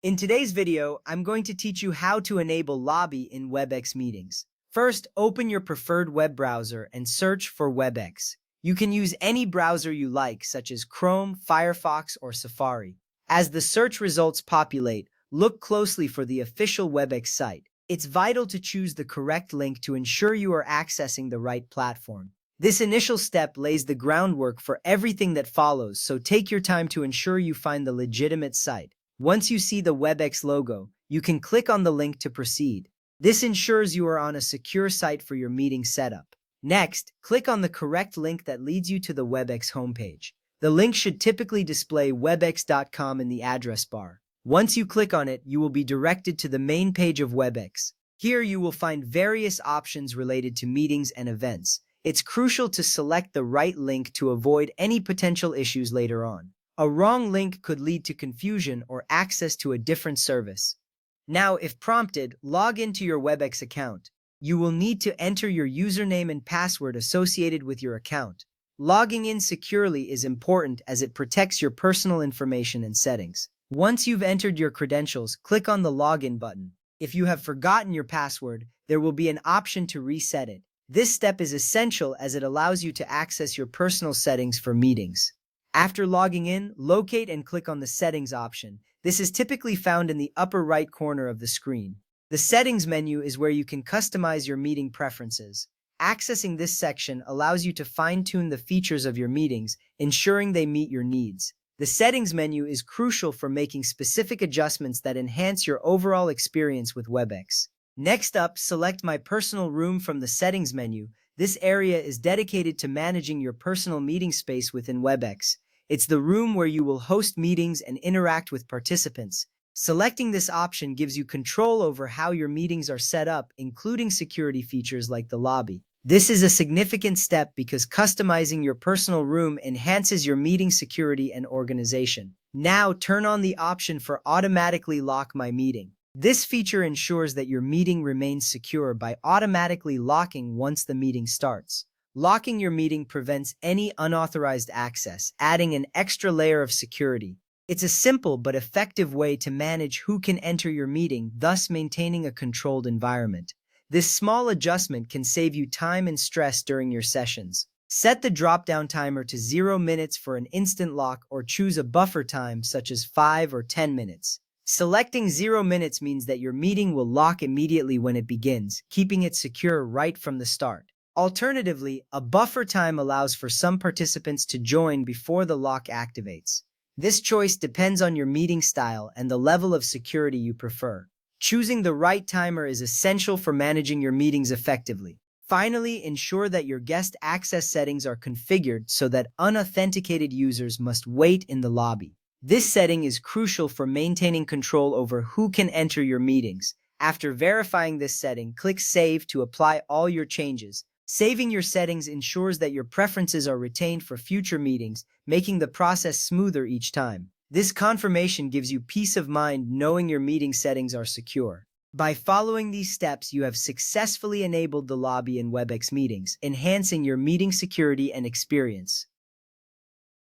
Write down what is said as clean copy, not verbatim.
In today's video, I'm going to teach you how to enable lobby in Webex Meetings. First, open your preferred web browser and search for Webex. You can use any browser you like, such as Chrome, Firefox, or Safari. As the search results populate, look closely for the official Webex site. It's vital to choose the correct link to ensure you are accessing the right platform. This initial step lays the groundwork for everything that follows, so take your time to ensure you find the legitimate site. Once you see the Webex logo, you can click on the link to proceed. This ensures you are on a secure site for your meeting setup. Next, click on the correct link that leads you to the Webex homepage. The link should typically display webex.com in the address bar. Once you click on it, you will be directed to the main page of Webex. Here you will find various options related to meetings and events. It's crucial to select the right link to avoid any potential issues later on. A wrong link could lead to confusion or access to a different service. Now, if prompted, log into your Webex account. You will need to enter your username and password associated with your account. Logging in securely is important as it protects your personal information and settings. Once you've entered your credentials, click on the Login button. If you have forgotten your password, there will be an option to reset it. This step is essential as it allows you to access your personal settings for meetings. After logging in, locate and click on the Settings option. This is typically found in the upper right corner of the screen. The Settings menu is where you can customize your meeting preferences. Accessing this section allows you to fine-tune the features of your meetings, ensuring they meet your needs. The Settings menu is crucial for making specific adjustments that enhance your overall experience with Webex. Next up, select My Personal Room from the Settings menu. This area is dedicated to managing your personal meeting space within Webex. It's the room where you will host meetings and interact with participants. Selecting this option gives you control over how your meetings are set up, including security features like the lobby. This is a significant step because customizing your personal room enhances your meeting security and organization. Now, turn on the option for Automatically Lock My Meeting. This feature ensures that your meeting remains secure by automatically locking once the meeting starts. Locking your meeting prevents any unauthorized access, adding an extra layer of security. It's a simple but effective way to manage who can enter your meeting, thus maintaining a controlled environment. This small adjustment can save you time and stress during your sessions. Set the drop-down timer to 0 minutes for an instant lock or choose a buffer time such as 5 or 10 minutes. Selecting 0 minutes means that your meeting will lock immediately when it begins, keeping it secure right from the start. Alternatively, a buffer time allows for some participants to join before the lock activates. This choice depends on your meeting style and the level of security you prefer. Choosing the right timer is essential for managing your meetings effectively. Finally, ensure that your guest access settings are configured so that unauthenticated users must wait in the lobby. This setting is crucial for maintaining control over who can enter your meetings. After verifying this setting, click Save to apply all your changes. Saving your settings ensures that your preferences are retained for future meetings, making the process smoother each time. This confirmation gives you peace of mind knowing your meeting settings are secure. By following these steps, you have successfully enabled the lobby in Webex Meetings, enhancing your meeting security and experience.